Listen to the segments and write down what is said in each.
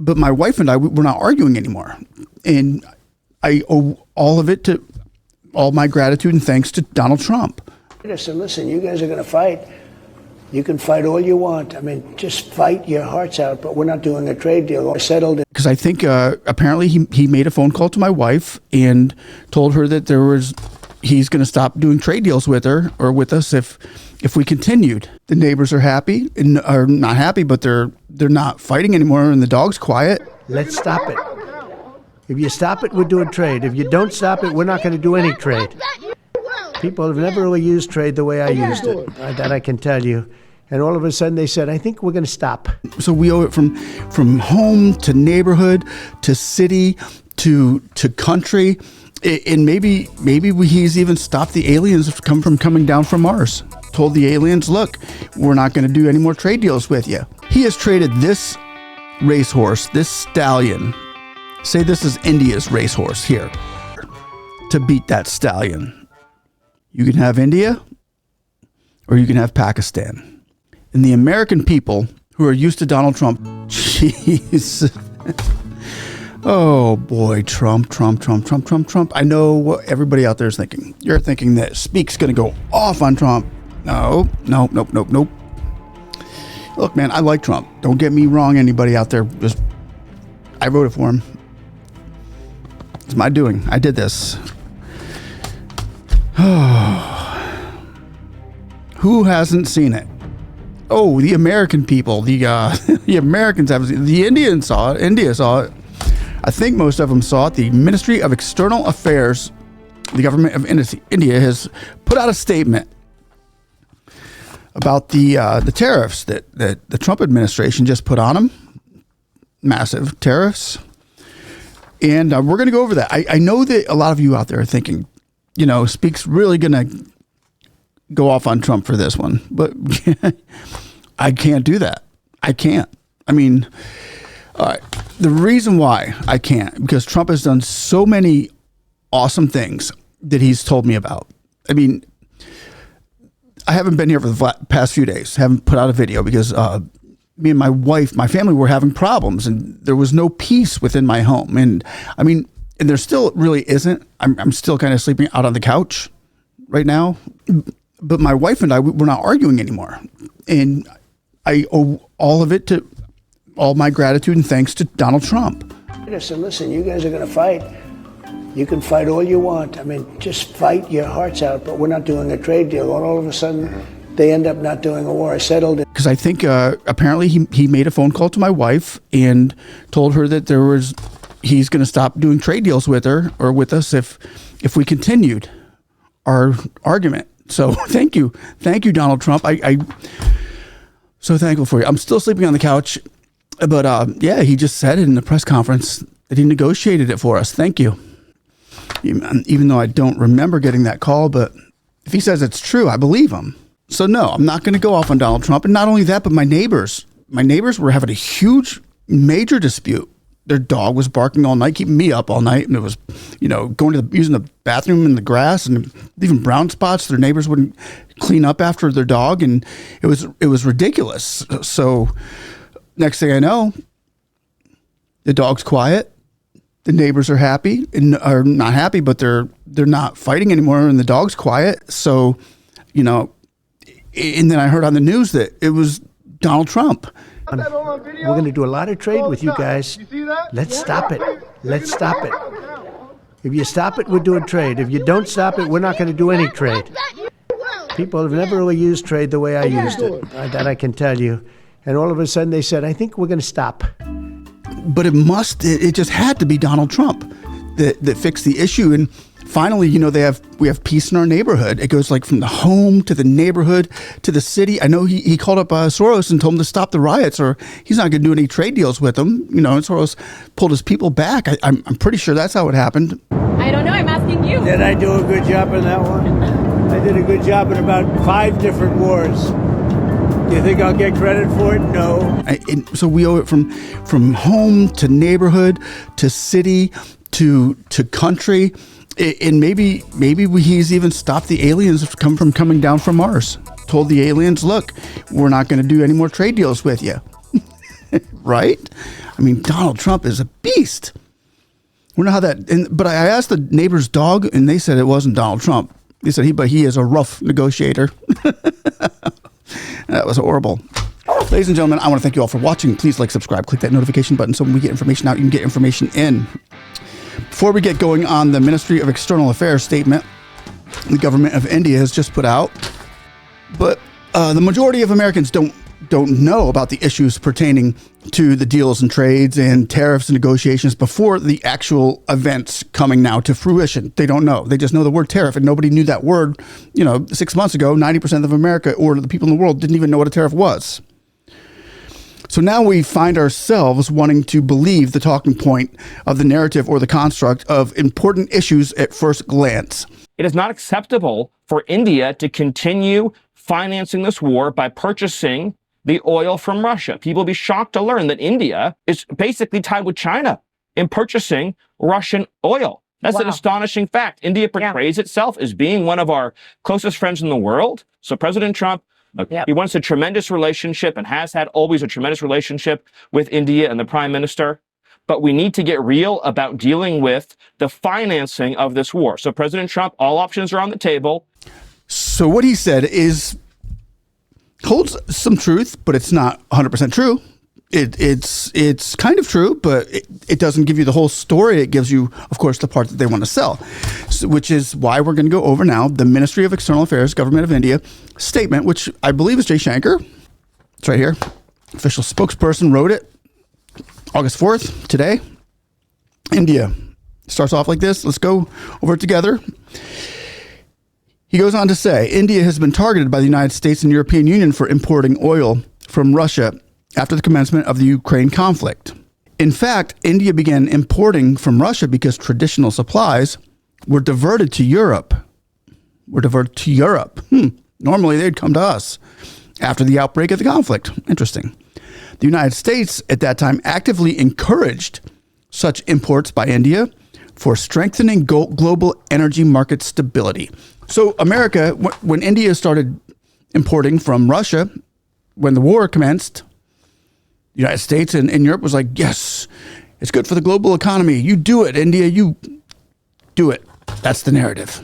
but my wife and I, we're not arguing anymore. And I owe all of it to all my gratitude and thanks to Donald Trump. I said, listen, you guys are going to fight. You can fight all you want. I mean, just fight your hearts out, but we're not doing a trade deal. I settled it. Because I think apparently he made a phone call to my wife and told her that he's going to stop doing trade deals with her or with us if we continued. The neighbors are happy, and are not happy, but they're not fighting anymore, and the dog's quiet. Let's stop it. If you stop it, we're doing trade. If you don't stop it, we're not going to do any trade. People have never really used trade the way I used it. That I can tell you. And all of a sudden they said, I think we're going to stop. So we owe it from home to neighborhood to city to country. And maybe he's even stopped the aliens from coming down from Mars. Told the aliens, look, we're not going to do any more trade deals with you. He has traded this racehorse, this stallion, say this is India's racehorse here, to beat that stallion. You can have India or you can have Pakistan. And the American people who are used to Donald Trump, jeez. Oh boy, Trump. I know what everybody out there is thinking. You're thinking that Speak's going to go off on Trump. Nope. Look, man, I like Trump. Don't get me wrong, anybody out there. I voted for him. It's my doing. I did this. Who hasn't seen it? Oh, the American people. The Americans haven't seen it. The Indians saw it. India saw it. I think most of them saw it. The Ministry of External Affairs, the government of India, has put out a statement about the tariffs that the Trump administration just put on them. Massive tariffs. And we're going to go over that. I know that a lot of you out there are thinking, Speak's really going to go off on Trump for this one. But I can't do that. I can't. I mean, the reason why I can't, because Trump has done so many awesome things that he's told me about. I mean, I haven't been here for the past few days, haven't put out a video because me and my wife, my family were having problems and there was no peace within my home. And I mean, and there still really isn't. I'm still kind of sleeping out on the couch right now. But my wife and I, we're not arguing anymore. And I owe all of it to all my gratitude and thanks to Donald Trump. I said, listen, you guys are going to fight. You can fight all you want. I mean, just fight your hearts out, but we're not doing a trade deal. And all of a sudden, they end up not doing a war. I settled it. Because I think apparently he made a phone call to my wife and told her that he's going to stop doing trade deals with her or with us if we continued our argument. So thank you, Donald Trump. I'm so thankful for you. I'm still sleeping on the couch, but yeah, he just said it in the press conference that he negotiated it for us. Thank you. Even though I don't remember getting that call, but if he says it's true, I believe him. So no, I'm not going to go off on Donald Trump. And not only that, but my neighbors were having a huge, major dispute. Their dog was barking all night, keeping me up all night. And it was, using the bathroom in the grass and leaving brown spots. Their neighbors wouldn't clean up after their dog. And it was ridiculous. So next thing I know, the dog's quiet. The neighbors are happy and are not happy, but they're not fighting anymore. And the dog's quiet. So, and then I heard on the news that it was Donald Trump. We're going to do a lot of trade with you guys. Let's stop it. Let's stop it. If you stop it, we're doing trade. If you don't stop it, we're not going to do any trade. People have never really used trade the way I used it. That I can tell you. And all of a sudden they said, I think we're going to stop. But it just had to be Donald Trump that fixed the issue. And finally, we have peace in our neighborhood. It goes like from the home to the neighborhood to the city. I know he called up Soros and told him to stop the riots, or he's not going to do any trade deals with them. And Soros pulled his people back. I'm pretty sure that's how it happened. I don't know. I'm asking you. Did I do a good job in that one? I did a good job in about 5 different wars. Do you think I'll get credit for it? No. And so we owe it from home to neighborhood to city to country. And maybe he's even stopped the aliens from coming down from Mars. Told the aliens, look, we're not going to do any more trade deals with you. Right? I mean, Donald Trump is a beast. I wonder how that. But I asked the neighbor's dog, and they said it wasn't Donald Trump. They said he is a rough negotiator. That was horrible. Ladies and gentlemen, I want to thank you all for watching. Please like, subscribe, click that notification button so when we get information out, you can get information in. Before we get going on the Ministry of External Affairs statement the government of India has just put out, but the majority of Americans don't know about the issues pertaining to the deals and trades and tariffs and negotiations before the actual events coming now to fruition. They don't know. They just know the word tariff, and nobody knew that word. 6 months ago, 90% of America or the people in the world didn't even know what a tariff was. So now we find ourselves wanting to believe the talking point of the narrative or the construct of important issues at first glance. It is not acceptable for India to continue financing this war by purchasing the oil from Russia. People will be shocked to learn that India is basically tied with China in purchasing Russian oil. That's an astonishing fact. India portrays itself as being one of our closest friends in the world. So President Trump, he wants a tremendous relationship and has had always a tremendous relationship with India and the Prime Minister. But we need to get real about dealing with the financing of this war. So President Trump, all options are on the table. So what he said holds some truth, but it's not 100% true. It's kind of true, but it doesn't give you the whole story. It gives you, of course, the part that they want to sell, which is why we're going to go over now the Ministry of External Affairs, Government of India statement, which I believe is Jay Shankar. It's right here. Official spokesperson wrote it August 4th, today. India starts off like this. Let's go over it together. He goes on to say, India has been targeted by the United States and European Union for importing oil from Russia after the commencement of the Ukraine conflict. In fact, India began importing from Russia because traditional supplies were diverted to Europe. Normally, they'd come to us after the outbreak of the conflict. Interesting. The United States at that time actively encouraged such imports by India for strengthening global energy market stability. So America, when India started importing from Russia, when the war commenced, the United States and Europe was like, yes, it's good for the global economy. You do it, India, you do it. That's the narrative.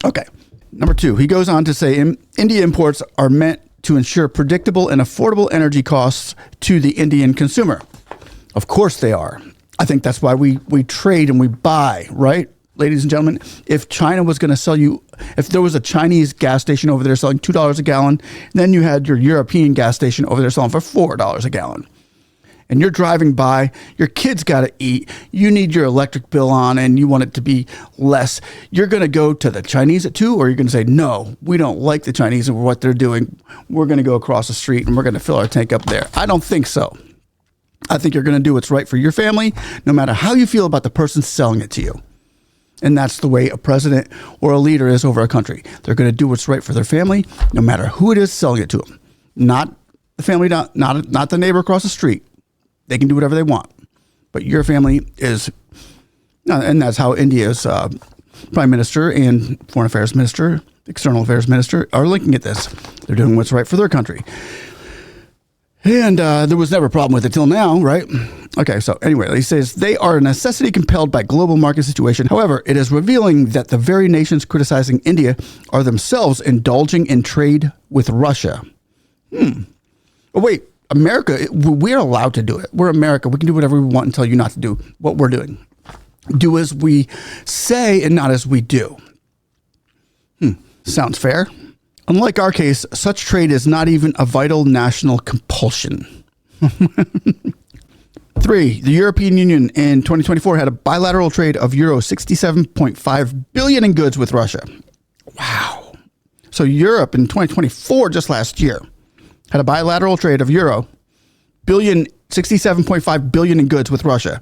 Okay. Number 2, he goes on to say, India imports are meant to ensure predictable and affordable energy costs to the Indian consumer. Of course they are. I think that's why we trade and we buy, right? Ladies and gentlemen, if China was going to sell you, if there was a Chinese gas station over there selling $2 a gallon, then you had your European gas station over there selling for $4 a gallon. And you're driving by, your kids got to eat, you need your electric bill on, and you want it to be less. You're going to go to the Chinese at 2, or you're going to say, no, we don't like the Chinese and what they're doing. We're going to go across the street and we're going to fill our tank up there. I don't think so. I think you're going to do what's right for your family, no matter how you feel about the person selling it to you. And that's the way a president or a leader is over a country. They're going to do what's right for their family, no matter who it is selling it to them. Not the family, not the neighbor across the street. They can do whatever they want. But your family is, and that's how India's prime minister and foreign affairs minister, external affairs minister are looking at this. They're doing what's right for their country. And there was never a problem with it till now, right? Okay, so anyway, he says, they are a necessity compelled by global market situation. However, it is revealing that the very nations criticizing India are themselves indulging in trade with Russia. Oh, wait, America, we're allowed to do it. We're America. We can do whatever we want and tell you not to do what we're doing. Do as we say and not as we do. Sounds fair. Unlike our case, such trade is not even a vital national compulsion. 3, the European Union in 2024 had a bilateral trade of euro 67.5 billion in goods with Russia. Wow. So Europe in 2024, just last year, had a bilateral trade of euro 67.5 billion in goods with Russia.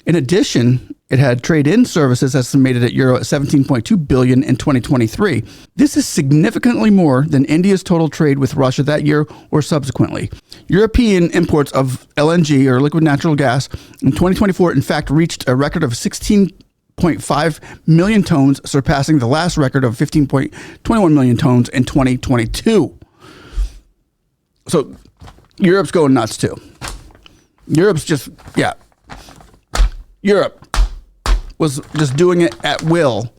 In addition, it had trade-in services estimated at euro 17.2 billion in 2023. This is significantly more than India's total trade with Russia that year or subsequently. European imports of LNG, or liquid natural gas, in 2024, in fact, reached a record of 16.5 million tons, surpassing the last record of 15.21 million tons in 2022. So Europe's going nuts too. Europe's just, yeah. Europe was just doing it at will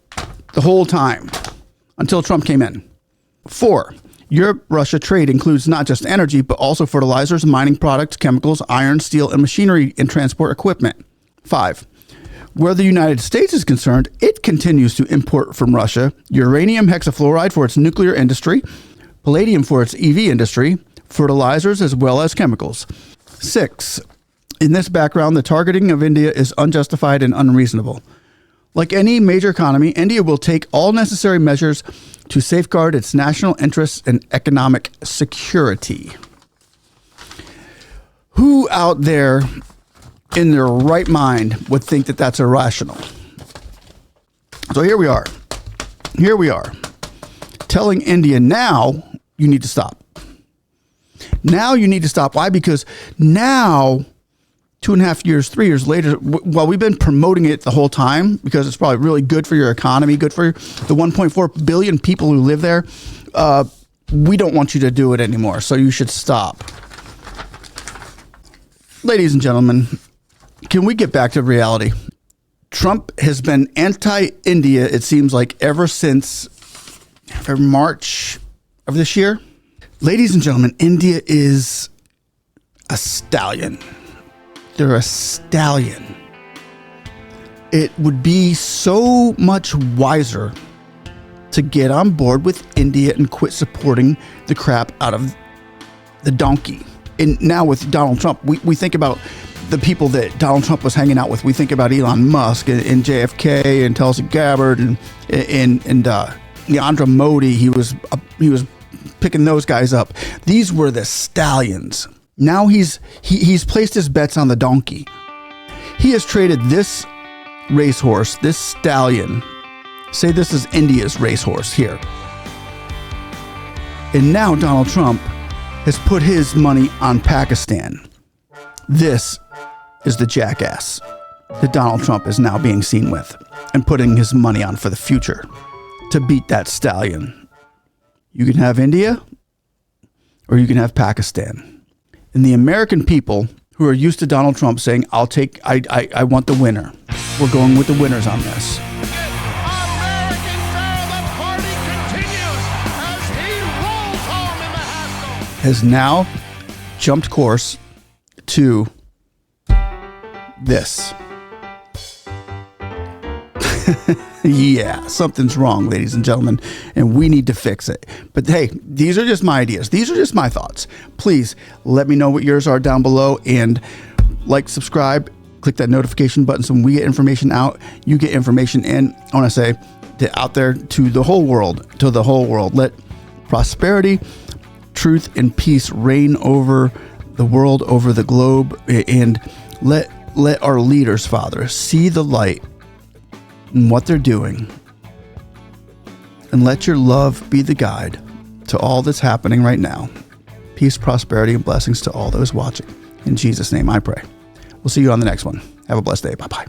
the whole time until Trump came in. 4, Europe-Russia trade includes not just energy, but also fertilizers, mining products, chemicals, iron, steel, and machinery and transport equipment. 5, where the United States is concerned, it continues to import from Russia uranium hexafluoride for its nuclear industry, palladium for its EV industry, fertilizers, as well as chemicals. 6, in this background, the targeting of India is unjustified and unreasonable. Like any major economy, India will take all necessary measures to safeguard its national interests and economic security. Who out there in their right mind would think that that's irrational? So here we are. Here we are. Telling India now you need to stop. Now you need to stop. Why? Because now, 2.5 years, 3 years later, while we've been promoting it the whole time because it's probably really good for your economy, good for the 1.4 billion people who live there, we don't want you to do it anymore. So you should stop. Ladies and gentlemen, can we get back to reality? Trump has been anti-India, it seems like, ever since March of this year. Ladies and gentlemen, India is a stallion. They're a stallion. It would be so much wiser to get on board with India and quit supporting the crap out of the donkey. And now with Donald Trump, we think about the people that Donald Trump was hanging out with. We think about Elon Musk and JFK and Tulsi Gabbard and Narendra Modi. He was picking those guys up. These were the stallions. Now he's placed his bets on the donkey. He has traded this racehorse, this stallion. Say this is India's racehorse here. And now Donald Trump has put his money on Pakistan. This is the jackass that Donald Trump is now being seen with and putting his money on for the future to beat that stallion. You can have India or you can have Pakistan. And the American people who are used to Donald Trump saying, I want the winner. We're going with the winners on this. American style, the party continues as he rolls home in the Haskell. Has now jumped course to this. Yeah, something's wrong, ladies and gentlemen, and we need to fix it. But hey, these are just my ideas. These are just my thoughts. Please let me know what yours are down below, and like, subscribe, click that notification button so when we get information out, you get information in. I want to say out there to the whole world, Let prosperity, truth, and peace reign over the world, over the globe, and let our leaders, Father, see the light in what they're doing, and let your love be the guide to all that's happening right now. Peace, prosperity, and blessings to all those watching. In Jesus' name I pray. We'll see you on the next one. Have a blessed day. Bye-bye.